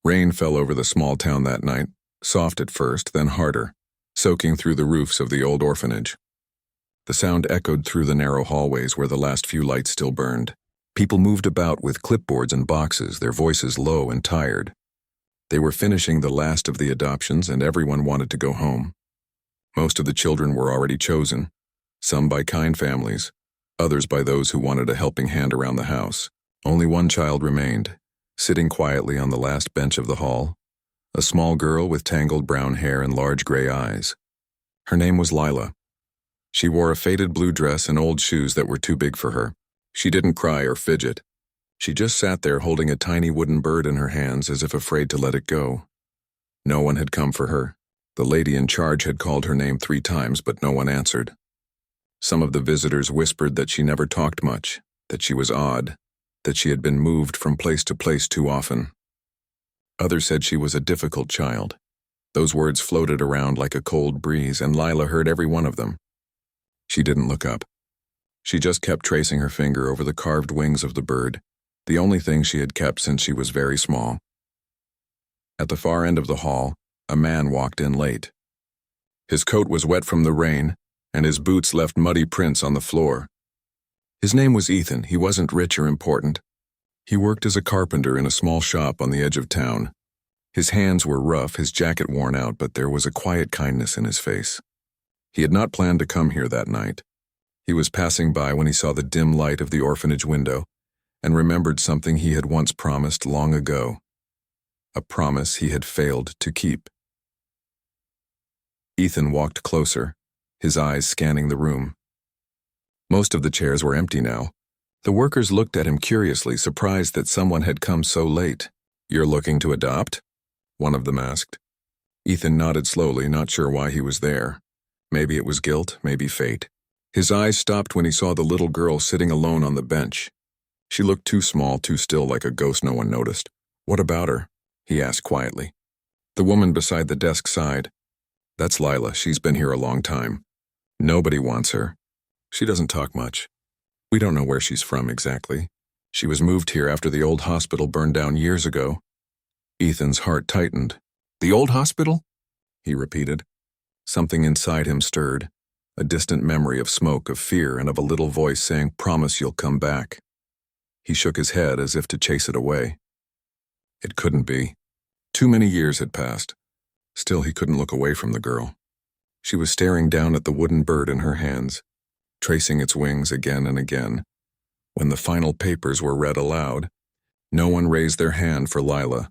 Rain fell over the small town that night, soft at first, then harder, soaking through the roofs of the old orphanage. The sound echoed through the narrow hallways where the last few lights still burned. People moved about with clipboards and boxes, their voices low and tired. They were finishing the last of the adoptions, and everyone wanted to go home. Most of the children were already chosen, some by kind families, others by those who wanted a helping hand around the house. Only one child remained, sitting quietly on the last bench of the hall, a small girl with tangled brown hair and large gray eyes. Her name was Lila. She wore a faded blue dress and old shoes that were too big for her. She didn't cry or fidget. She just sat there holding a tiny wooden bird in her hands as if afraid to let it go. No one had come for her. The lady in charge had called her name 3 times, but no one answered. Some of the visitors whispered that she never talked much, that she was odd, that she had been moved from place to place too often. Others said she was a difficult child. Those words floated around like a cold breeze, and Lila heard every one of them. She didn't look up. She just kept tracing her finger over the carved wings of the bird, the only thing she had kept since she was very small. At the far end of the hall, a man walked in late. His coat was wet from the rain, and his boots left muddy prints on the floor. His name was Ethan. He wasn't rich or important. He worked as a carpenter in a small shop on the edge of town. His hands were rough, his jacket worn out, but there was a quiet kindness in his face. He had not planned to come here that night. He was passing by when he saw the dim light of the orphanage window and remembered something he had once promised long ago. A promise he had failed to keep. Ethan walked closer, his eyes scanning the room. Most of the chairs were empty now. The workers looked at him curiously, surprised that someone had come so late. "You're looking to adopt?" one of them asked. Ethan nodded slowly, not sure why he was there. Maybe it was guilt, maybe fate. His eyes stopped when he saw the little girl sitting alone on the bench. She looked too small, too still, like a ghost no one noticed. "What about her?" he asked quietly. The woman beside the desk sighed. "That's Lila. She's been here a long time. Nobody wants her. She doesn't talk much. We don't know where she's from exactly. She was moved here after the old hospital burned down years ago." Ethan's heart tightened. "The old hospital?" he repeated. Something inside him stirred, a distant memory of smoke, of fear, and of a little voice saying, "Promise you'll come back." He shook his head as if to chase it away. It couldn't be. Too many years had passed. Still, he couldn't look away from the girl. She was staring down at the wooden bird in her hands, tracing its wings again and again. When the final papers were read aloud, no one raised their hand for Lila.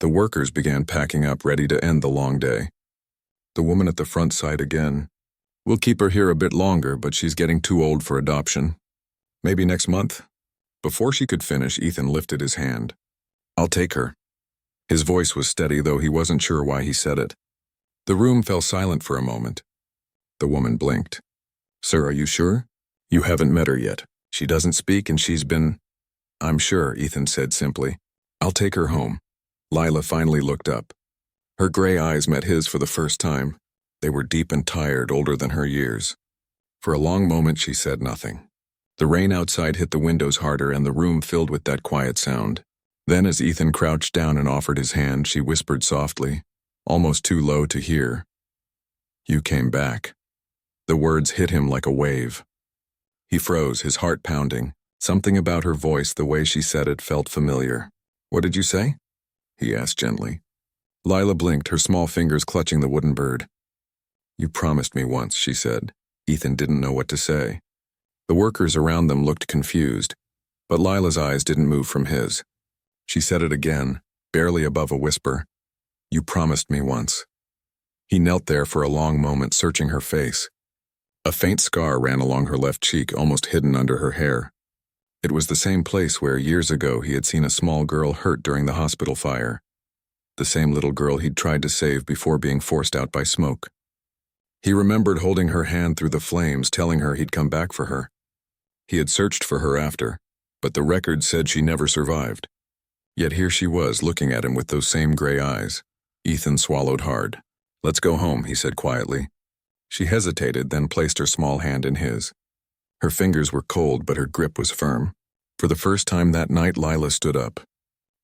The workers began packing up, ready to end the long day. The woman at the front sighed again. "We'll keep her here a bit longer, but she's getting too old for adoption. Maybe next month?" Before she could finish, Ethan lifted his hand. "I'll take her." His voice was steady, though he wasn't sure why he said it. The room fell silent for a moment. The woman blinked. "Sir, are you sure? You haven't met her yet. She doesn't speak and she's been—" "I'm sure," Ethan said simply. "I'll take her home." Lila finally looked up. Her gray eyes met his for the first time. They were deep and tired, older than her years. For a long moment she said nothing. The rain outside hit the windows harder and the room filled with that quiet sound. Then as Ethan crouched down and offered his hand, she whispered softly, almost too low to hear, "You came back." The words hit him like a wave. He froze, his heart pounding. Something about her voice, the way she said it, felt familiar. "What did you say?" he asked gently. Lila blinked, her small fingers clutching the wooden bird. "You promised me once," she said. Ethan didn't know what to say. The workers around them looked confused, but Lila's eyes didn't move from his. She said it again, barely above a whisper. "You promised me once." He knelt there for a long moment, searching her face. A faint scar ran along her left cheek, almost hidden under her hair. It was the same place where, years ago, he had seen a small girl hurt during the hospital fire. The same little girl he'd tried to save before being forced out by smoke. He remembered holding her hand through the flames, telling her he'd come back for her. He had searched for her after, but the record said she never survived. Yet here she was, looking at him with those same gray eyes. Ethan swallowed hard. "Let's go home," he said quietly. She hesitated, then placed her small hand in his. Her fingers were cold, but her grip was firm. For the first time that night, Lila stood up.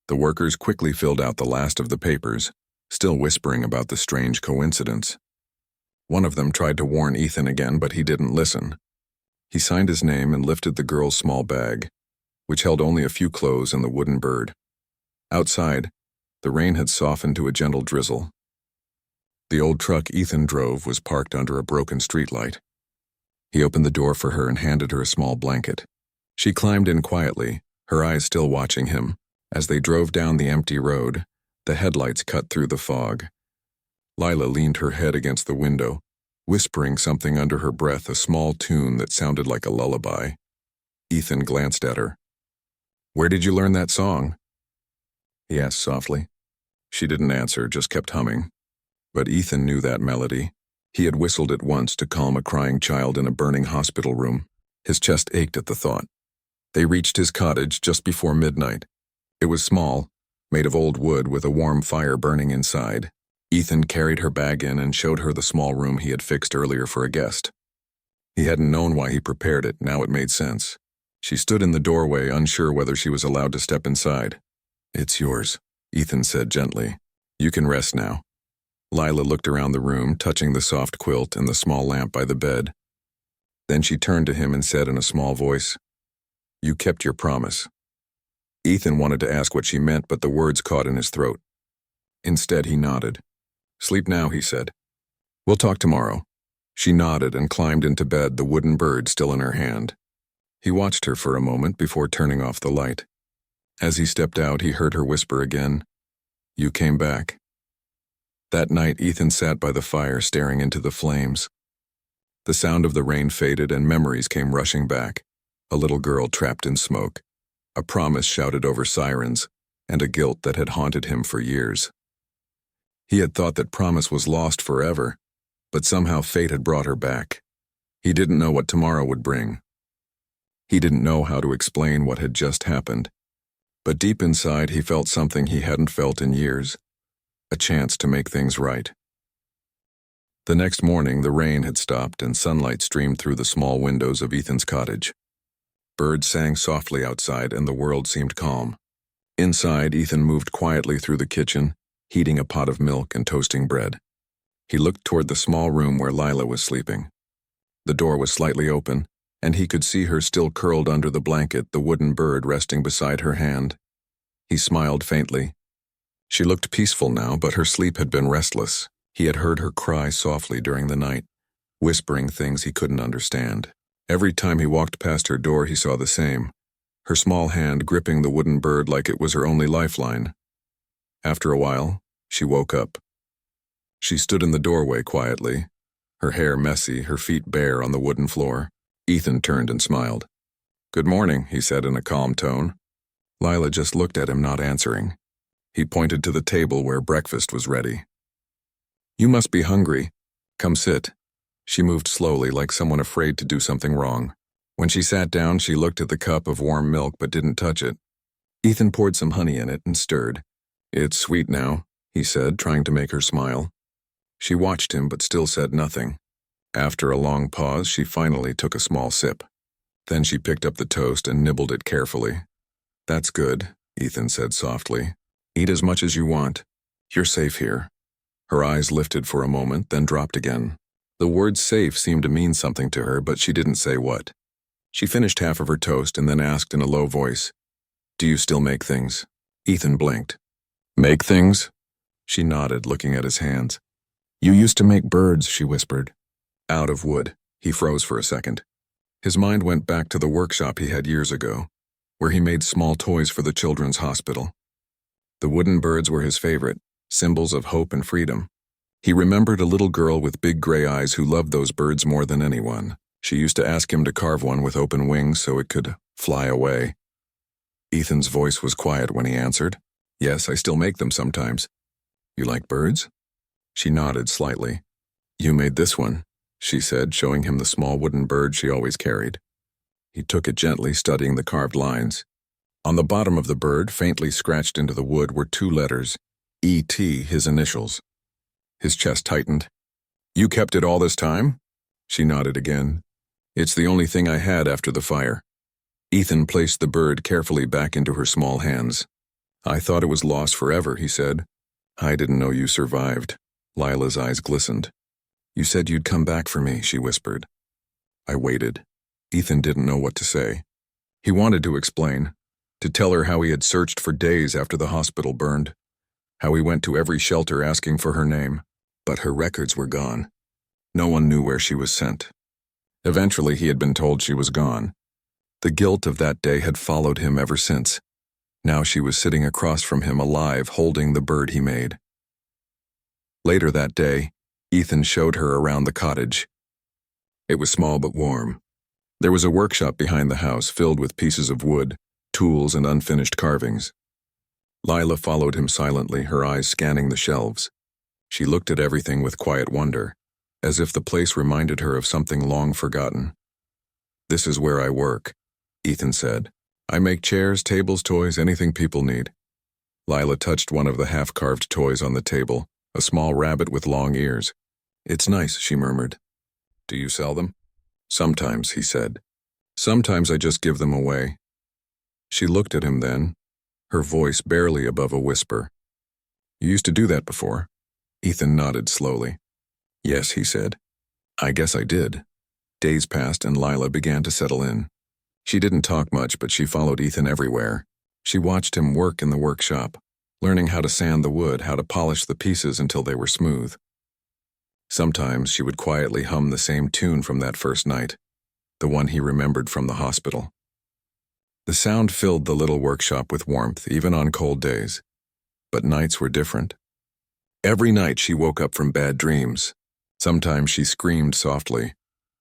The workers quickly filled out the last of the papers, still whispering about the strange coincidence. One of them tried to warn Ethan again, but he didn't listen. He signed his name and lifted the girl's small bag, which held only a few clothes and the wooden bird. Outside, the rain had softened to a gentle drizzle. The old truck Ethan drove was parked under a broken streetlight. He opened the door for her and handed her a small blanket. She climbed in quietly, her eyes still watching him. As they drove down the empty road, the headlights cut through the fog. Lila leaned her head against the window, whispering something under her breath, a small tune that sounded like a lullaby. Ethan glanced at her. "Where did you learn that song?" he asked softly. She didn't answer, just kept humming. But Ethan knew that melody. He had whistled it once to calm a crying child in a burning hospital room. His chest ached at the thought. They reached his cottage just before midnight. It was small, made of old wood with a warm fire burning inside. Ethan carried her bag in and showed her the small room he had fixed earlier for a guest. He hadn't known why he prepared it, now it made sense. She stood in the doorway, unsure whether she was allowed to step inside. "It's yours," Ethan said gently. "You can rest now." Lila looked around the room, touching the soft quilt and the small lamp by the bed. Then she turned to him and said in a small voice, "You kept your promise." Ethan wanted to ask what she meant, but the words caught in his throat. Instead, he nodded. "Sleep now," he said. "We'll talk tomorrow." She nodded and climbed into bed, the wooden bird still in her hand. He watched her for a moment before turning off the light. As he stepped out, he heard her whisper again, "You came back." That night, Ethan sat by the fire staring into the flames. The sound of the rain faded and memories came rushing back. A little girl trapped in smoke, a promise shouted over sirens, and a guilt that had haunted him for years. He had thought that promise was lost forever, but somehow fate had brought her back. He didn't know what tomorrow would bring. He didn't know how to explain what had just happened, but deep inside he felt something he hadn't felt in years, a chance to make things right. The next morning, the rain had stopped and sunlight streamed through the small windows of Ethan's cottage. Birds sang softly outside and the world seemed calm. Inside, Ethan moved quietly through the kitchen, heating a pot of milk and toasting bread. He looked toward the small room where Lila was sleeping. The door was slightly open, and he could see her still curled under the blanket, the wooden bird resting beside her hand. He smiled faintly. She looked peaceful now, but her sleep had been restless. He had heard her cry softly during the night, whispering things he couldn't understand. Every time he walked past her door, he saw the same, her small hand gripping the wooden bird like it was her only lifeline. After a while, she woke up. She stood in the doorway quietly, her hair messy, her feet bare on the wooden floor. Ethan turned and smiled. "Good morning," he said in a calm tone. Lila just looked at him, not answering. He pointed to the table where breakfast was ready. "You must be hungry. Come sit." She moved slowly, like someone afraid to do something wrong. When she sat down, she looked at the cup of warm milk but didn't touch it. Ethan poured some honey in it and stirred. "It's sweet now," he said, trying to make her smile. She watched him but still said nothing. After a long pause, she finally took a small sip. Then she picked up the toast and nibbled it carefully. "That's good," Ethan said softly. "Eat as much as you want. You're safe here." Her eyes lifted for a moment, then dropped again. The word safe seemed to mean something to her, but she didn't say what. She finished half of her toast and then asked in a low voice, "Do you still make things?" Ethan blinked. "Make things?" She nodded, looking at his hands. "You used to make birds," she whispered. "Out of wood." He froze for a second. His mind went back to the workshop he had years ago, where he made small toys for the children's hospital. The wooden birds were his favorite, symbols of hope and freedom. He remembered a little girl with big gray eyes who loved those birds more than anyone. She used to ask him to carve one with open wings so it could fly away. Ethan's voice was quiet when he answered, "Yes, I still make them sometimes." "You like birds?" She nodded slightly. "You made this one," she said, showing him the small wooden bird she always carried. He took it gently, studying the carved lines. On the bottom of the bird, faintly scratched into the wood, were 2 letters, E.T., his initials. His chest tightened. "You kept it all this time?" She nodded again. "It's the only thing I had after the fire." Ethan placed the bird carefully back into her small hands. I thought it was lost forever, he said. I didn't know you survived. Lila's eyes glistened. You said you'd come back for me, she whispered. I waited. Ethan didn't know what to say. He wanted to explain, to tell her how he had searched for days after the hospital burned, how he went to every shelter asking for her name, but her records were gone. No one knew where she was sent. Eventually, he had been told she was gone. The guilt of that day had followed him ever since. Now she was sitting across from him alive, holding the bird he made. Later that day, Ethan showed her around the cottage. It was small but warm. There was a workshop behind the house filled with pieces of wood, tools, and unfinished carvings. Lila followed him silently, her eyes scanning the shelves. She looked at everything with quiet wonder, as if the place reminded her of something long forgotten. This is where I work, Ethan said. I make chairs, tables, toys, anything people need. Lila touched one of the half-carved toys on the table, a small rabbit with long ears. It's nice, she murmured. Do you sell them? Sometimes, he said. Sometimes I just give them away. She looked at him then, her voice barely above a whisper. You used to do that before? Ethan nodded slowly. Yes, he said. I guess I did. Days passed and Lila began to settle in. She didn't talk much, but she followed Ethan everywhere. She watched him work in the workshop, learning how to sand the wood, how to polish the pieces until they were smooth. Sometimes she would quietly hum the same tune from that first night, the one he remembered from the hospital. The sound filled the little workshop with warmth, even on cold days. But nights were different. Every night she woke up from bad dreams. Sometimes she screamed softly.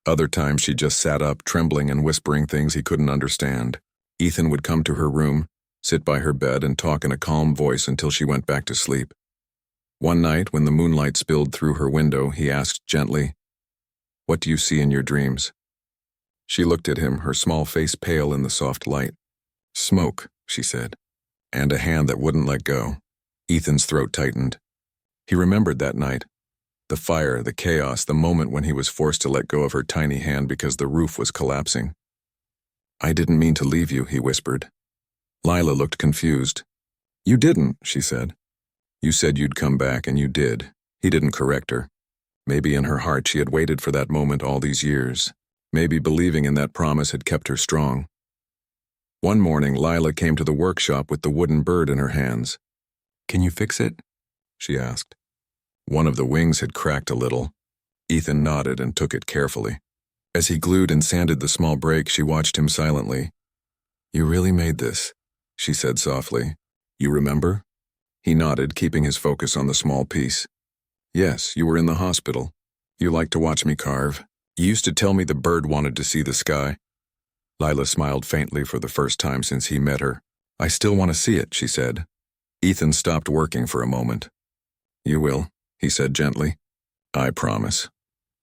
Other times she just sat up, trembling and whispering things he couldn't understand. Ethan would come to her room, sit by her bed, and talk in a calm voice until she went back to sleep. One night, when the moonlight spilled through her window, he asked gently, "What do you see in your dreams?" She looked at him, her small face pale in the soft light. "Smoke," she said, "and a hand that wouldn't let go." Ethan's throat tightened. He remembered that night. The fire, the chaos, the moment when he was forced to let go of her tiny hand because the roof was collapsing. "I didn't mean to leave you," he whispered. Lila looked confused. "You didn't," she said. "You said you'd come back, and you did." He didn't correct her. Maybe in her heart she had waited for that moment all these years. Maybe believing in that promise had kept her strong. One morning, Lila came to the workshop with the wooden bird in her hands. "Can you fix it?" she asked. One of the wings had cracked a little. Ethan nodded and took it carefully. As he glued and sanded the small break, she watched him silently. "You really made this," she said softly. "You remember?" He nodded, keeping his focus on the small piece. "Yes, you were in the hospital. You liked to watch me carve. You used to tell me the bird wanted to see the sky." Lila smiled faintly for the first time since he met her. "I still want to see it," she said. Ethan stopped working for a moment. "You will," he said gently. "I promise."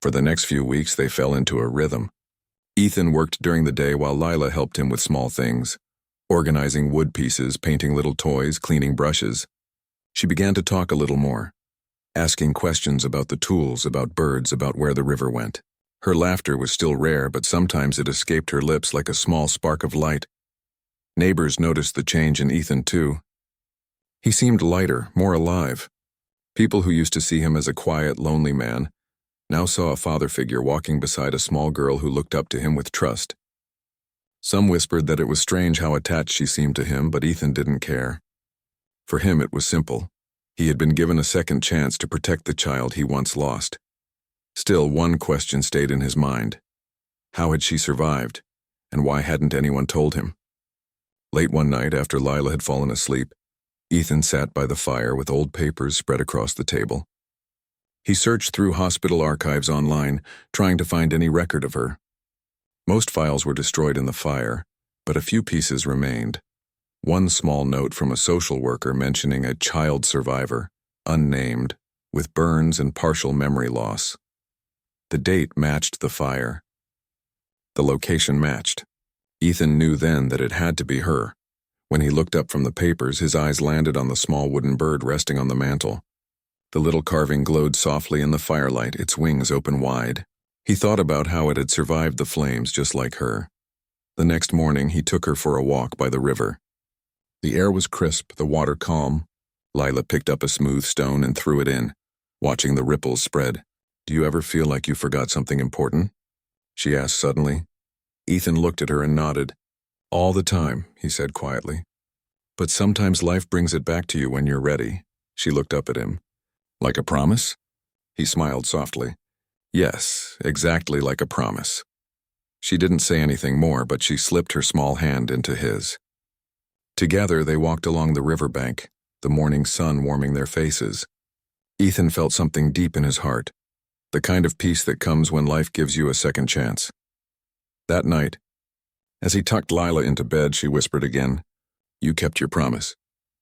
For the next few weeks, they fell into a rhythm. Ethan worked during the day while Lila helped him with small things, organizing wood pieces, painting little toys, cleaning brushes. She began to talk a little more, asking questions about the tools, about birds, about where the river went. Her laughter was still rare, but sometimes it escaped her lips like a small spark of light. Neighbors noticed the change in Ethan, too. He seemed lighter, more alive. People who used to see him as a quiet, lonely man now saw a father figure walking beside a small girl who looked up to him with trust. Some whispered that it was strange how attached she seemed to him, but Ethan didn't care. For him, it was simple. He had been given a second chance to protect the child he once lost. Still, one question stayed in his mind. How had she survived, and why hadn't anyone told him? Late one night, after Lila had fallen asleep, Ethan sat by the fire with old papers spread across the table. He searched through hospital archives online, trying to find any record of her. Most files were destroyed in the fire, but a few pieces remained. One small note from a social worker mentioning a child survivor, unnamed, with burns and partial memory loss. The date matched the fire. The location matched. Ethan knew then that it had to be her. When he looked up from the papers, his eyes landed on the small wooden bird resting on the mantel. The little carving glowed softly in the firelight, its wings open wide. He thought about how it had survived the flames just like her. The next morning, he took her for a walk by the river. The air was crisp, the water calm. Lila picked up a smooth stone and threw it in, watching the ripples spread. "Do you ever feel like you forgot something important?" she asked suddenly. Ethan looked at her and nodded. "All the time," he said quietly. "But sometimes life brings it back to you when you're ready." She looked up at him. "Like a promise?" He smiled softly. "Yes, exactly like a promise." She didn't say anything more, but she slipped her small hand into his. Together they walked along the riverbank, the morning sun warming their faces. Ethan felt something deep in his heart, the kind of peace that comes when life gives you a second chance. That night, as he tucked Lila into bed, she whispered again, "You kept your promise."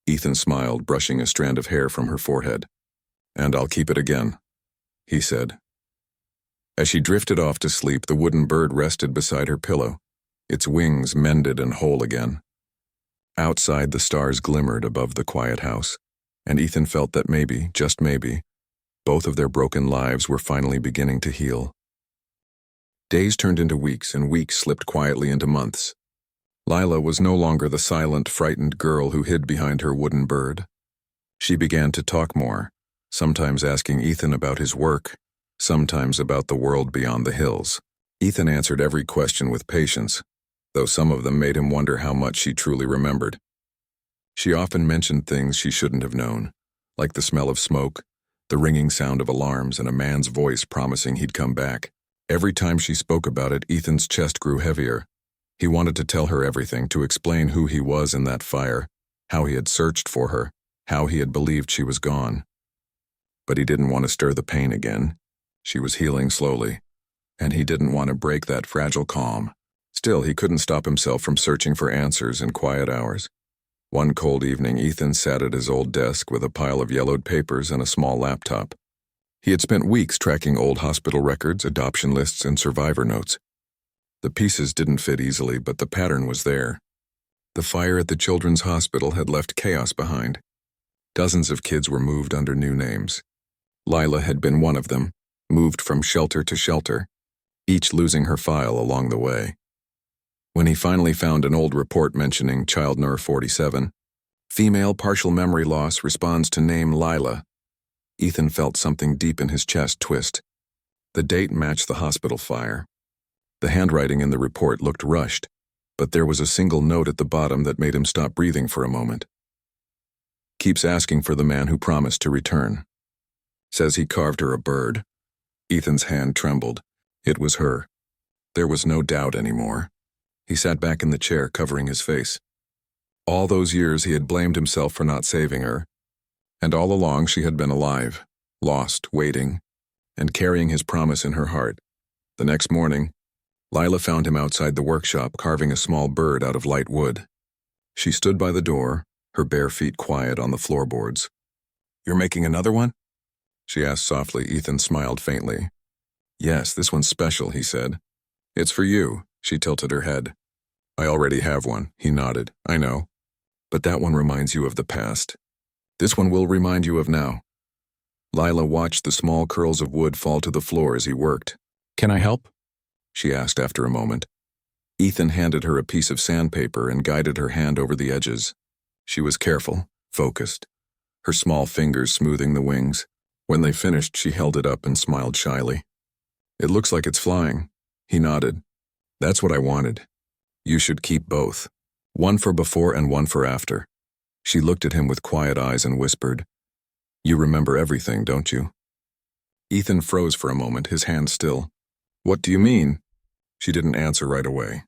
Ethan smiled, brushing a strand of hair from her forehead. "And I'll keep it again," he said. As she drifted off to sleep, the wooden bird rested beside her pillow, its wings mended and whole again. Outside, the stars glimmered above the quiet house, and Ethan felt that maybe, just maybe, both of their broken lives were finally beginning to heal. Days turned into weeks, and weeks slipped quietly into months. Lila was no longer the silent, frightened girl who hid behind her wooden bird. She began to talk more, sometimes asking Ethan about his work, sometimes about the world beyond the hills. Ethan answered every question with patience, though some of them made him wonder how much she truly remembered. She often mentioned things she shouldn't have known, like the smell of smoke, the ringing sound of alarms, and a man's voice promising he'd come back. Every time she spoke about it, Ethan's chest grew heavier. He wanted to tell her everything, to explain who he was in that fire, how he had searched for her, how he had believed she was gone. But he didn't want to stir the pain again. She was healing slowly, and he didn't want to break that fragile calm. Still, he couldn't stop himself from searching for answers in quiet hours. One cold evening, Ethan sat at his old desk with a pile of yellowed papers and a small laptop. He had spent weeks tracking old hospital records, adoption lists, and survivor notes. The pieces didn't fit easily, but the pattern was there. The fire at the children's hospital had left chaos behind. Dozens of kids were moved under new names. Lila had been one of them, moved from shelter to shelter, each losing her file along the way. When he finally found an old report mentioning child nr. 47, female partial memory loss responds to name Lila, Ethan felt something deep in his chest twist. The date matched the hospital fire. The handwriting in the report looked rushed, but there was a single note at the bottom that made him stop breathing for a moment. "Keeps asking for the man who promised to return. Says he carved her a bird." Ethan's hand trembled. It was her. There was no doubt anymore. He sat back in the chair, covering his face. All those years he had blamed himself for not saving her, and all along she had been alive, lost, waiting, and carrying his promise in her heart. The next morning, Lila found him outside the workshop carving a small bird out of light wood. She stood by the door, her bare feet quiet on the floorboards. "You're making another one?" she asked softly. Ethan smiled faintly. "Yes, this one's special," he said. "It's for you." She tilted her head. "I already have one," he nodded. "I know. But that one reminds you of the past. This one will remind you of now." Lila watched the small curls of wood fall to the floor as he worked. "Can I help?" she asked after a moment. Ethan handed her a piece of sandpaper and guided her hand over the edges. She was careful, focused, her small fingers smoothing the wings. When they finished, she held it up and smiled shyly. "It looks like it's flying." He nodded. "That's what I wanted. You should keep both. One for before and one for after." She looked at him with quiet eyes and whispered, "You remember everything, don't you?" Ethan froze for a moment, his hand still. "What do you mean?" She didn't answer right away.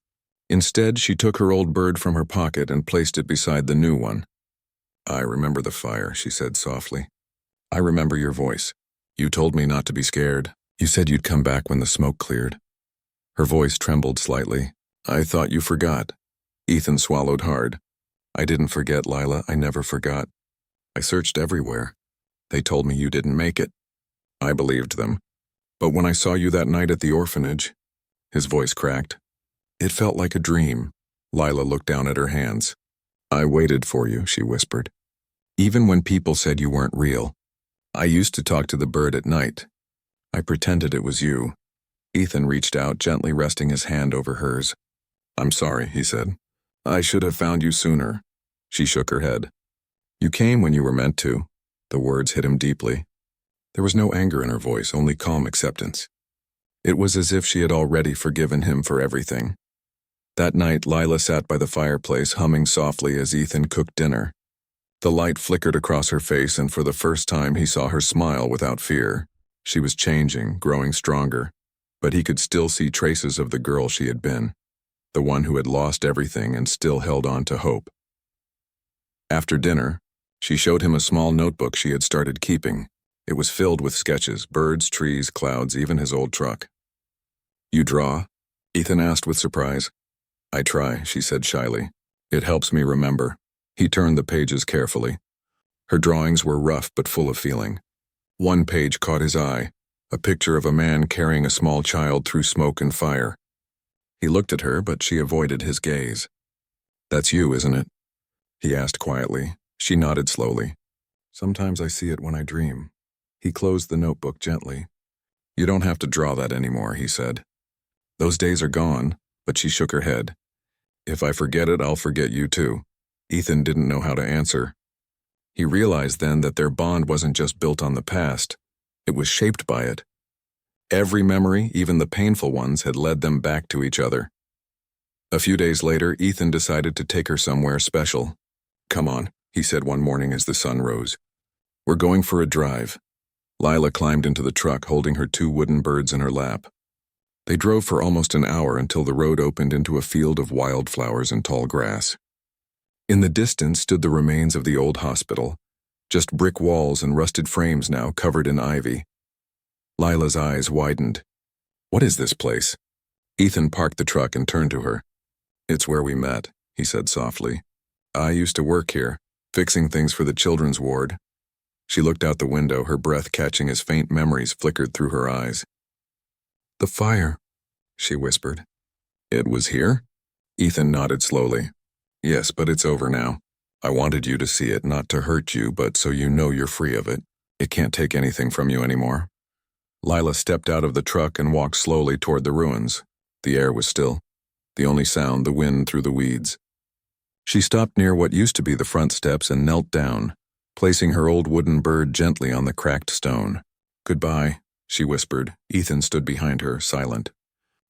Instead, she took her old bird from her pocket and placed it beside the new one. "I remember the fire," she said softly. "I remember your voice. You told me not to be scared. You said you'd come back when the smoke cleared." Her voice trembled slightly. "I thought you forgot." Ethan swallowed hard. "I didn't forget, Lila. I never forgot. I searched everywhere. They told me you didn't make it. I believed them. But when I saw you that night at the orphanage," his voice cracked, "it felt like a dream." Lila looked down at her hands. "I waited for you," she whispered. "Even when people said you weren't real. I used to talk to the bird at night. I pretended it was you." Ethan reached out, gently resting his hand over hers. "I'm sorry," he said. "I should have found you sooner." She shook her head. You came when you were meant to. The words hit him deeply. There was no anger in her voice, only calm acceptance. It was as if she had already forgiven him for everything. That night, Lila sat by the fireplace, humming softly as Ethan cooked dinner. The light flickered across her face, and for the first time he saw her smile without fear. She was changing, growing stronger, but he could still see traces of the girl she had been, the one who had lost everything and still held on to hope. After dinner, she showed him a small notebook she had started keeping. It was filled with sketches, birds, trees, clouds, even his old truck. You draw? Ethan asked with surprise. I try, she said shyly. It helps me remember. He turned the pages carefully. Her drawings were rough but full of feeling. One page caught his eye, a picture of a man carrying a small child through smoke and fire. He looked at her, but she avoided his gaze. That's you, isn't it? He asked quietly. She nodded slowly. Sometimes I see it when I dream. He closed the notebook gently. You don't have to draw that anymore, he said. Those days are gone, but she shook her head. If I forget it, I'll forget you too. Ethan didn't know how to answer. He realized then that their bond wasn't just built on the past. It was shaped by it. Every memory, even the painful ones, had led them back to each other. A few days later, Ethan decided to take her somewhere special. Come on, he said one morning as the sun rose. We're going for a drive. Lila climbed into the truck, holding her 2 wooden birds in her lap. They drove for almost an hour until the road opened into a field of wildflowers and tall grass. In the distance stood the remains of the old hospital, just brick walls and rusted frames now covered in ivy. Lila's eyes widened. What is this place? Ethan parked the truck and turned to her. It's where we met, he said softly. I used to work here, fixing things for the children's ward. She looked out the window, her breath catching as faint memories flickered through her eyes. The fire, she whispered. It was here? Ethan nodded slowly. Yes, but it's over now. I wanted you to see it, not to hurt you, but so you know you're free of it. It can't take anything from you anymore. Lila stepped out of the truck and walked slowly toward the ruins. The air was still. The only sound, the wind through the weeds. She stopped near what used to be the front steps and knelt down, placing her old wooden bird gently on the cracked stone. Goodbye, she whispered. Ethan stood behind her, silent.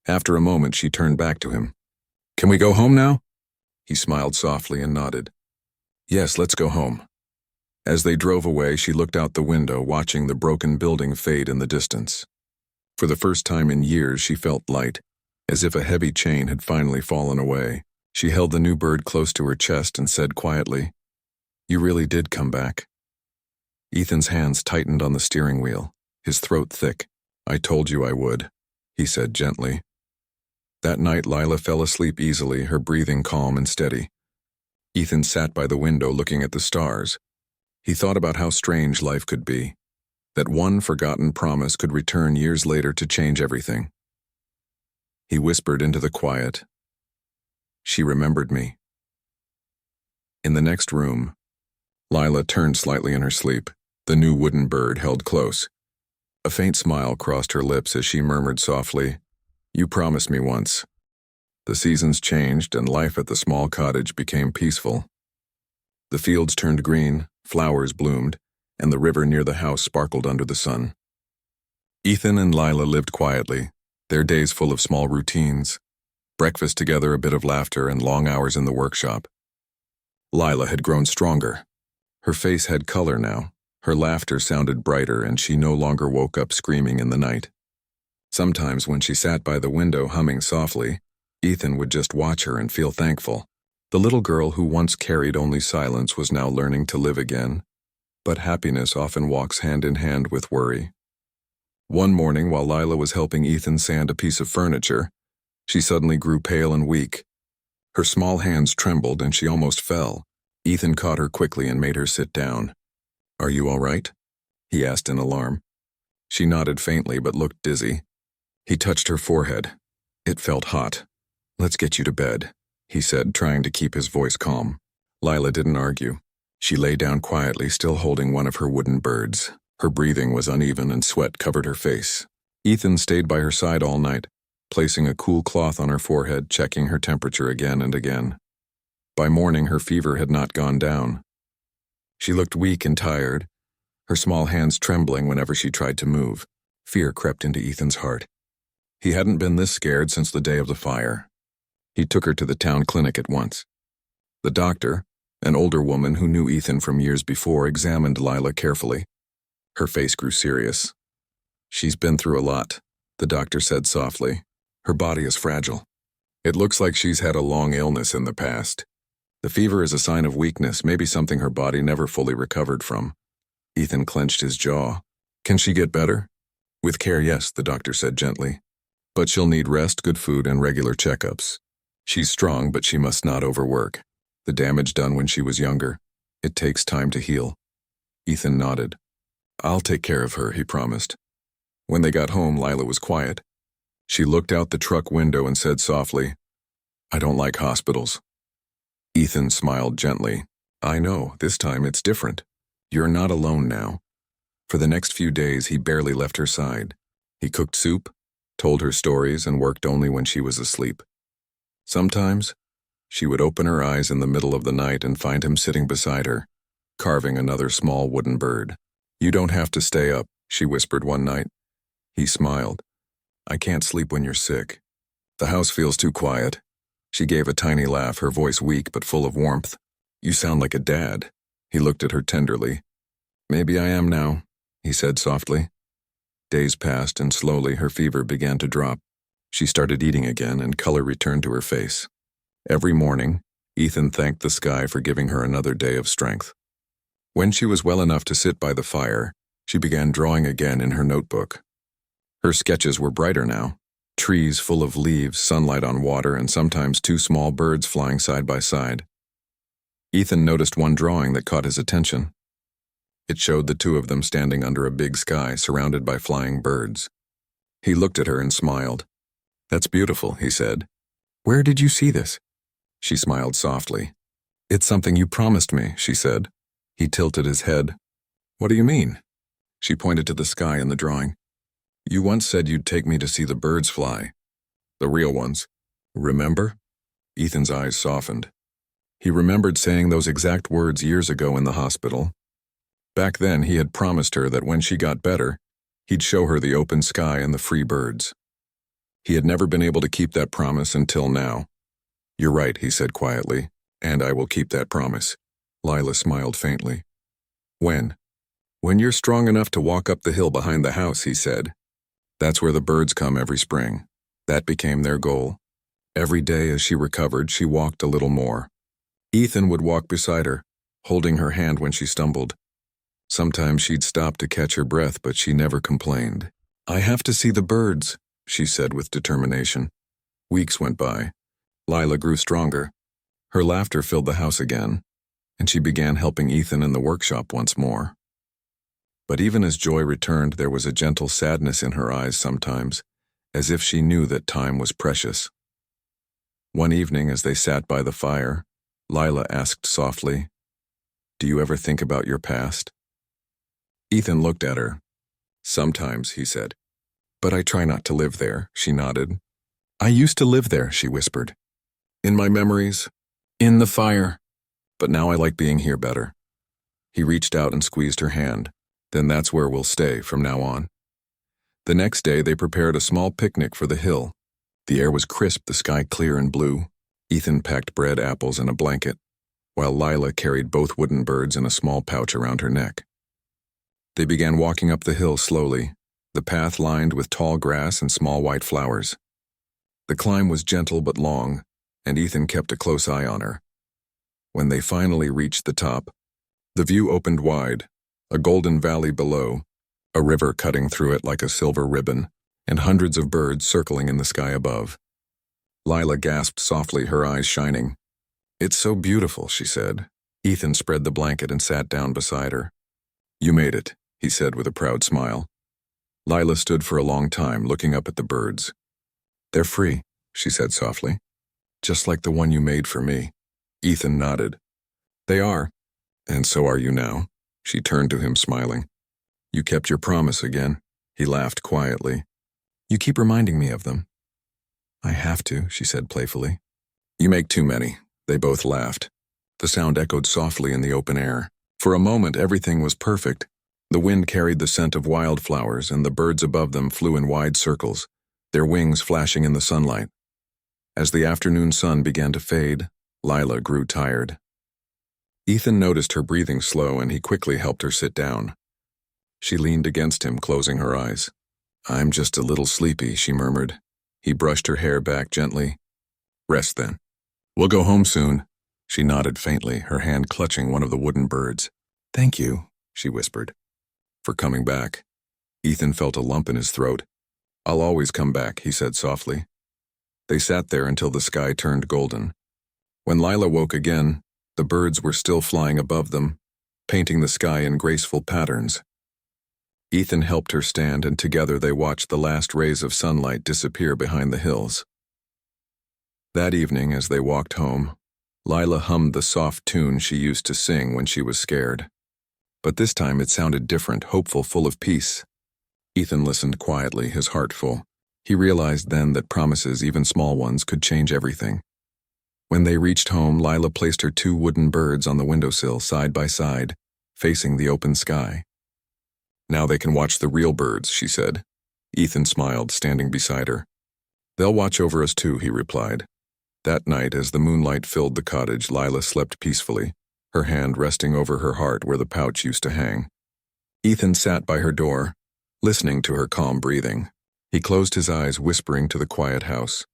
After a moment, she turned back to him. Can we go home now? He smiled softly and nodded. Yes, let's go home. As they drove away, she looked out the window, watching the broken building fade in the distance. For the first time in years, she felt light, as if a heavy chain had finally fallen away. She held the new bird close to her chest and said quietly, You really did come back. Ethan's hands tightened on the steering wheel, his throat thick. I told you I would, he said gently. That night, Lila fell asleep easily, her breathing calm and steady. Ethan sat by the window looking at the stars. He thought about how strange life could be, that one forgotten promise could return years later to change everything. He whispered into the quiet, She remembered me. In the next room, Lila turned slightly in her sleep, the new wooden bird held close. A faint smile crossed her lips as she murmured softly, You promised me once. The seasons changed and life at the small cottage became peaceful. The fields turned green, flowers bloomed, and the river near the house sparkled under the sun. Ethan and Lila lived quietly, their days full of small routines. Breakfast together, a bit of laughter, and long hours in the workshop. Lila had grown stronger. Her face had color now. Her laughter sounded brighter, and she no longer woke up screaming in the night. Sometimes when she sat by the window humming softly, Ethan would just watch her and feel thankful. The little girl who once carried only silence was now learning to live again. But happiness often walks hand in hand with worry. One morning, while Lila was helping Ethan sand a piece of furniture, she suddenly grew pale and weak. Her small hands trembled and she almost fell. Ethan caught her quickly and made her sit down. Are you all right? He asked in alarm. She nodded faintly but looked dizzy. He touched her forehead. It felt hot. Let's get you to bed, he said, trying to keep his voice calm. Lila didn't argue. She lay down quietly, still holding one of her wooden birds. Her breathing was uneven and sweat covered her face. Ethan stayed by her side all night, placing a cool cloth on her forehead, checking her temperature again and again. By morning, her fever had not gone down. She looked weak and tired, her small hands trembling whenever she tried to move. Fear crept into Ethan's heart. He hadn't been this scared since the day of the fire. He took her to the town clinic at once. The doctor, an older woman who knew Ethan from years before, examined Lila carefully. Her face grew serious. "She's been through a lot," the doctor said softly. "Her body is fragile. It looks like she's had a long illness in the past. The fever is a sign of weakness, maybe something her body never fully recovered from." Ethan clenched his jaw. "Can she get better?" "With care, yes," the doctor said gently. "But she'll need rest, good food, and regular checkups. She's strong, but she must not overwork. The damage done when she was younger. It takes time to heal." Ethan nodded. "I'll take care of her," he promised. When they got home, Lila was quiet. She looked out the truck window and said softly, "I don't like hospitals." Ethan smiled gently. "I know, this time it's different. You're not alone now." For the next few days, he barely left her side. He cooked soup, told her stories, and worked only when she was asleep. Sometimes, she would open her eyes in the middle of the night and find him sitting beside her, carving another small wooden bird. "You don't have to stay up," she whispered one night. He smiled. "I can't sleep when you're sick. The house feels too quiet." She gave a tiny laugh, her voice weak but full of warmth. "You sound like a dad." He looked at her tenderly. "Maybe I am now," he said softly. Days passed, and slowly her fever began to drop. She started eating again, and color returned to her face. Every morning, Ethan thanked the sky for giving her another day of strength. When she was well enough to sit by the fire, she began drawing again in her notebook. Her sketches were brighter now. Trees full of leaves, sunlight on water, and sometimes two small birds flying side by side. Ethan noticed one drawing that caught his attention. It showed the two of them standing under a big sky surrounded by flying birds. He looked at her and smiled. "That's beautiful," he said. "Where did you see this?" She smiled softly. "It's something you promised me," she said. He tilted his head. "What do you mean?" She pointed to the sky in the drawing. "You once said you'd take me to see the birds fly. The real ones. Remember?" Ethan's eyes softened. He remembered saying those exact words years ago in the hospital. Back then, he had promised her that when she got better, he'd show her the open sky and the free birds. He had never been able to keep that promise until now. "You're right," he said quietly, "and I will keep that promise." Lila smiled faintly. "When?" "When you're strong enough to walk up the hill behind the house," he said. "That's where the birds come every spring." That became their goal. Every day as she recovered, she walked a little more. Ethan would walk beside her, holding her hand when she stumbled. Sometimes she'd stop to catch her breath, but she never complained. "I have to see the birds," she said with determination. Weeks went by. Lila grew stronger. Her laughter filled the house again, and she began helping Ethan in the workshop once more. But even as joy returned, there was a gentle sadness in her eyes sometimes, as if she knew that time was precious. One evening, as they sat by the fire, Lila asked softly, "Do you ever think about your past?" Ethan looked at her. "Sometimes," he said. "But I try not to live there," she nodded. "I used to live there," she whispered. "In my memories, in the fire. But now I like being here better." He reached out and squeezed her hand. "Then that's where we'll stay from now on." The next day, they prepared a small picnic for the hill. The air was crisp, the sky clear and blue. Ethan packed bread, apples, and a blanket, while Lila carried both wooden birds in a small pouch around her neck. They began walking up the hill slowly, the path lined with tall grass and small white flowers. The climb was gentle but long, and Ethan kept a close eye on her. When they finally reached the top, the view opened wide, a golden valley below, a river cutting through it like a silver ribbon, and hundreds of birds circling in the sky above. Lila gasped softly, her eyes shining. "It's so beautiful," she said. Ethan spread the blanket and sat down beside her. "You made it," he said with a proud smile. Lila stood for a long time, looking up at the birds. "They're free," she said softly. "Just like the one you made for me." Ethan nodded. "They are. And so are you now." She turned to him, smiling. "You kept your promise again." He laughed quietly. "You keep reminding me of them." "I have to," she said playfully. "You make too many. They both laughed. The sound echoed softly in the open air. For a moment, everything was perfect. The wind carried the scent of wildflowers, and the birds above them flew in wide circles, their wings flashing in the sunlight. As the afternoon sun began to fade, Lila grew tired. Ethan noticed her breathing slow, and he quickly helped her sit down. She leaned against him, closing her eyes. "I'm just a little sleepy," she murmured. He brushed her hair back gently. "Rest then. We'll go home soon." She nodded faintly, her hand clutching one of the wooden birds. "Thank you," she whispered, "for coming back." Ethan felt a lump in his throat. "I'll always come back," he said softly. They sat there until the sky turned golden. When Lila woke again, the birds were still flying above them, painting the sky in graceful patterns. Ethan helped her stand, and together they watched the last rays of sunlight disappear behind the hills. That evening, as they walked home, Lila hummed the soft tune she used to sing when she was scared. But this time it sounded different, hopeful, full of peace. Ethan listened quietly, his heart full. He realized then that promises, even small ones, could change everything. When they reached home, Lila placed her 2 wooden birds on the windowsill, side by side, facing the open sky. "Now they can watch the real birds," she said. Ethan smiled, standing beside her. "They'll watch over us too," he replied. That night, as the moonlight filled the cottage, Lila slept peacefully, her hand resting over her heart where the pouch used to hang. Ethan sat by her door, listening to her calm breathing. He closed his eyes, whispering to the quiet house.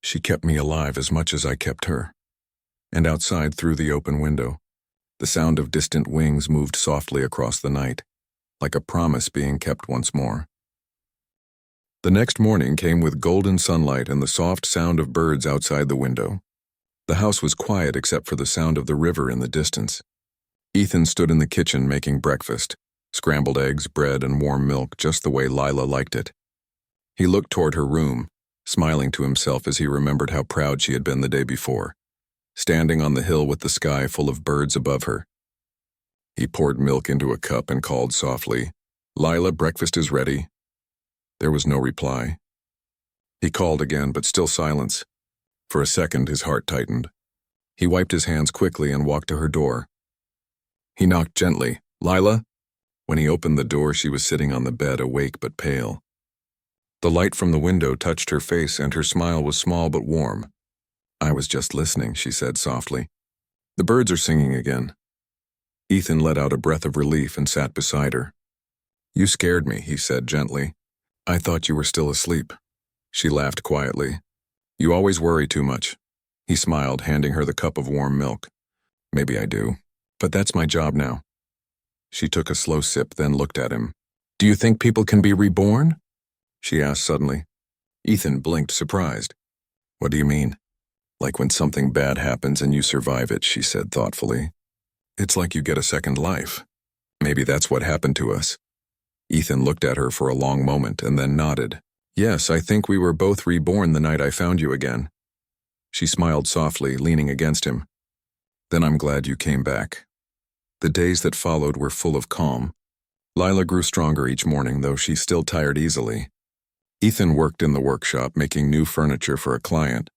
"She kept me alive as much as I kept her." And outside, through the open window, the sound of distant wings moved softly across the night, like a promise being kept once more. The next morning came with golden sunlight and the soft sound of birds outside the window. The house was quiet except for the sound of the river in the distance. Ethan stood in the kitchen making breakfast, scrambled eggs, bread, and warm milk, just the way Lila liked it. He looked toward her room, smiling to himself as he remembered how proud she had been the day before, standing on the hill with the sky full of birds above her. He poured milk into a cup and called softly, "Lila, breakfast is ready." There was no reply. He called again, but still silence. For a second, his heart tightened. He wiped his hands quickly and walked to her door. He knocked gently, "Lila?" When he opened the door, she was sitting on the bed, awake but pale. The light from the window touched her face, and her smile was small but warm. "I was just listening," she said softly. "The birds are singing again." Ethan let out a breath of relief and sat beside her. "You scared me," he said gently. "I thought you were still asleep." She laughed quietly. "You always worry too much." He smiled, handing her the cup of warm milk. "Maybe I do, but that's my job now." She took a slow sip, then looked at him. "Do you think people can be reborn?" she asked suddenly. Ethan blinked, surprised. "What do you mean?" "Like when something bad happens and you survive it," she said thoughtfully. "It's like you get a second life. Maybe that's what happened to us." Ethan looked at her for a long moment and then nodded. "Yes, I think we were both reborn the night I found you again." She smiled softly, leaning against him. "Then I'm glad you came back." The days that followed were full of calm. Lila grew stronger each morning, though she still tired easily. Ethan worked in the workshop, making new furniture for a client,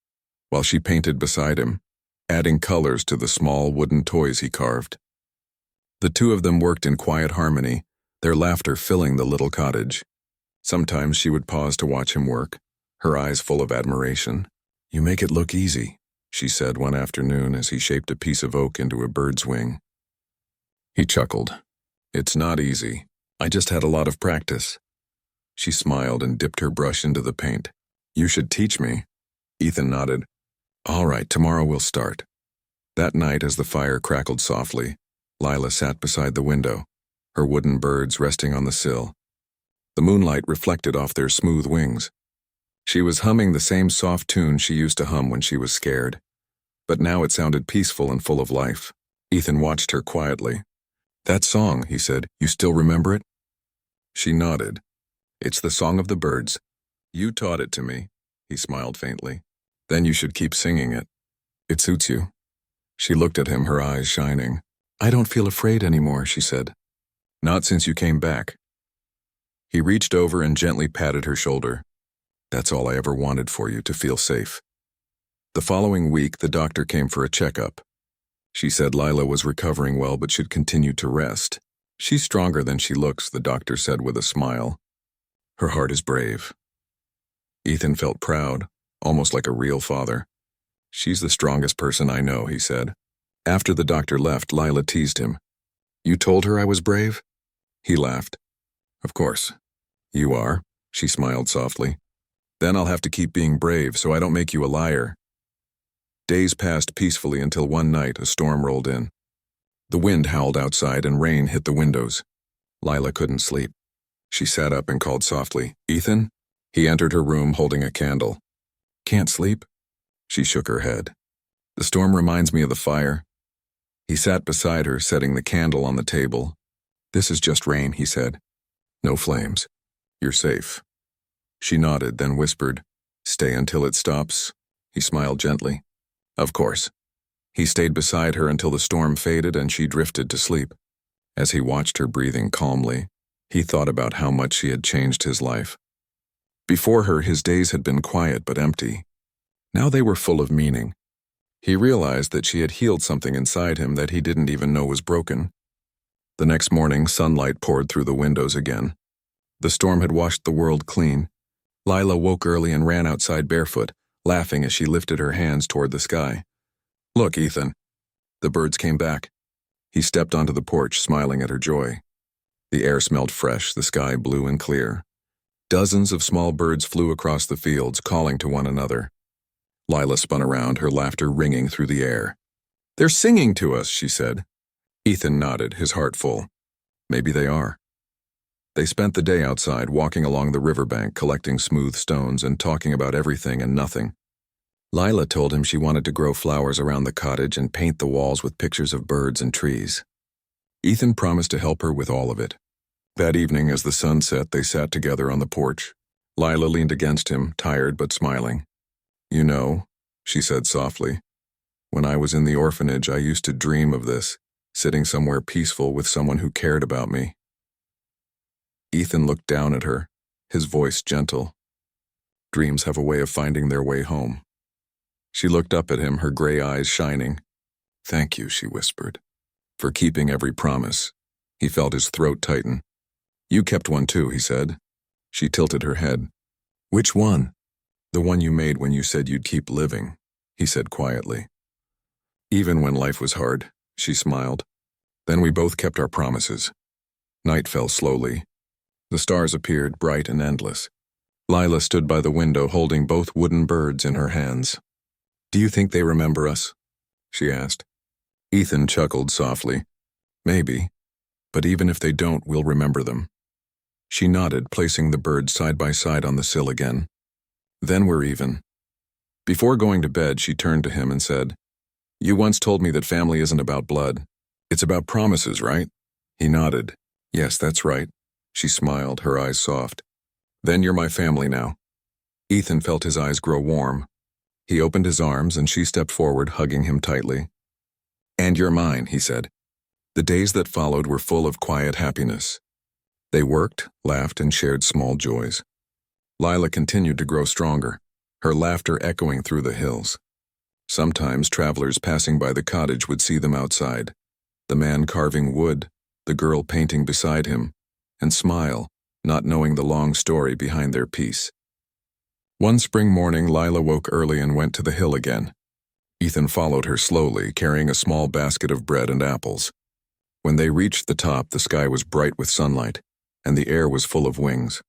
while she painted beside him, adding colors to the small wooden toys he carved. The two of them worked in quiet harmony, their laughter filling the little cottage. Sometimes she would pause to watch him work, her eyes full of admiration. "You make it look easy," she said one afternoon as he shaped a piece of oak into a bird's wing. He chuckled. "It's not easy. I just had a lot of practice." She smiled and dipped her brush into the paint. "You should teach me." Ethan nodded. "All right, tomorrow we'll start." That night, as the fire crackled softly, Lila sat beside the window, her wooden birds resting on the sill. The moonlight reflected off their smooth wings. She was humming the same soft tune she used to hum when she was scared, but now it sounded peaceful and full of life. Ethan watched her quietly. "That song," he said, "you still remember it?" She nodded. "It's the song of the birds. You taught it to me." He smiled faintly. "Then you should keep singing it. It suits you." She looked at him, her eyes shining. "I don't feel afraid anymore," she said. "Not since you came back." He reached over and gently patted her shoulder. "That's all I ever wanted for you, to feel safe." The following week, the doctor came for a checkup. She said Lila was recovering well but should continue to rest. She's stronger than she looks, the doctor said with a smile. Her heart is brave. Ethan felt proud, almost like a real father. She's the strongest person I know, he said. After the doctor left, Lila teased him. You told her I was brave? He laughed. Of course. You are, she smiled softly. Then I'll have to keep being brave so I don't make you a liar. Days passed peacefully until one night a storm rolled in. The wind howled outside and rain hit the windows. Lila couldn't sleep. She sat up and called softly, Ethan? He entered her room holding a candle. Can't sleep? She shook her head. The storm reminds me of the fire. He sat beside her, setting the candle on the table. This is just rain, he said. No flames. You're safe. She nodded, then whispered, Stay until it stops. He smiled gently. Of course. He stayed beside her until the storm faded and she drifted to sleep. As he watched her breathing calmly, he thought about how much she had changed his life. Before her, his days had been quiet but empty. Now they were full of meaning. He realized that she had healed something inside him that he didn't even know was broken. The next morning, sunlight poured through the windows again. The storm had washed the world clean. Lila woke early and ran outside barefoot, laughing as she lifted her hands toward the sky. Look, Ethan. The birds came back. He stepped onto the porch, smiling at her joy. The air smelled fresh, the sky blue and clear. Dozens of small birds flew across the fields, calling to one another. Lila spun around, her laughter ringing through the air. They're singing to us, she said. Ethan nodded, his heart full. Maybe they are. They spent the day outside, walking along the riverbank, collecting smooth stones and talking about everything and nothing. Lila told him she wanted to grow flowers around the cottage and paint the walls with pictures of birds and trees. Ethan promised to help her with all of it. That evening, as the sun set, they sat together on the porch. Lila leaned against him, tired but smiling. You know, she said softly, when I was in the orphanage, I used to dream of this, sitting somewhere peaceful with someone who cared about me. Ethan looked down at her, his voice gentle. Dreams have a way of finding their way home. She looked up at him, her gray eyes shining. Thank you, she whispered, for keeping every promise. He felt his throat tighten. You kept one too, he said. She tilted her head. Which one? The one you made when you said you'd keep living, he said quietly. Even when life was hard, she smiled. Then we both kept our promises. Night fell slowly. The stars appeared, bright and endless. Lila stood by the window holding both wooden birds in her hands. Do you think they remember us? She asked. Ethan chuckled softly. Maybe. But even if they don't, we'll remember them. She nodded, placing the birds side by side on the sill again. Then we're even. Before going to bed, she turned to him and said, You once told me that family isn't about blood. It's about promises, right? He nodded. Yes, that's right. She smiled, her eyes soft. Then you're my family now. Ethan felt his eyes grow warm. He opened his arms and she stepped forward, hugging him tightly. And you're mine, he said. The days that followed were full of quiet happiness. They worked, laughed, and shared small joys. Lila continued to grow stronger, her laughter echoing through the hills. Sometimes travelers passing by the cottage would see them outside, the man carving wood, the girl painting beside him, and smile, not knowing the long story behind their piece. One spring morning, Lila woke early and went to the hill again. Ethan followed her slowly, carrying a small basket of bread and apples. When they reached the top, the sky was bright with sunlight, and the air was full of wings.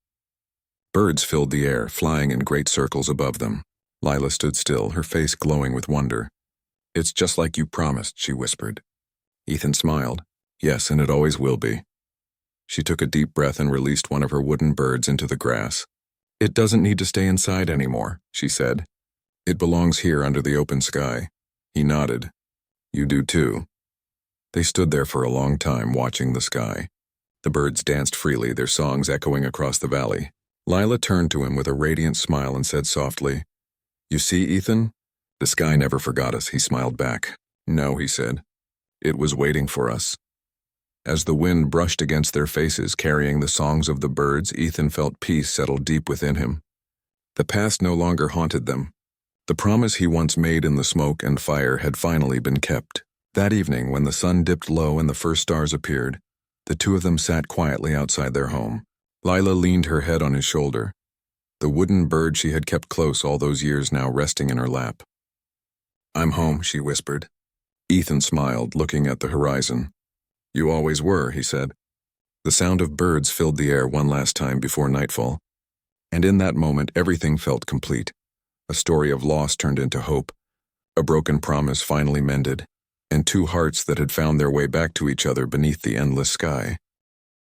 Birds filled the air, flying in great circles above them. Lila stood still, her face glowing with wonder. It's just like you promised, she whispered. Ethan smiled. Yes, and it always will be. She took a deep breath and released one of her wooden birds into the grass. It doesn't need to stay inside anymore, she said. It belongs here under the open sky. He nodded. You do too. They stood there for a long time, watching the sky. The birds danced freely, their songs echoing across the valley. Lila turned to him with a radiant smile and said softly, You see, Ethan? The sky never forgot us, he smiled back. No, he said. It was waiting for us. As the wind brushed against their faces, carrying the songs of the birds, Ethan felt peace settle deep within him. The past no longer haunted them. The promise he once made in the smoke and fire had finally been kept. That evening, when the sun dipped low and the first stars appeared, the two of them sat quietly outside their home. Lila leaned her head on his shoulder, the wooden bird she had kept close all those years now resting in her lap. "I'm home," she whispered. Ethan smiled, looking at the horizon. "You always were," he said. The sound of birds filled the air one last time before nightfall, and in that moment everything felt complete. A story of loss turned into hope, a broken promise finally mended, and two hearts that had found their way back to each other beneath the endless sky.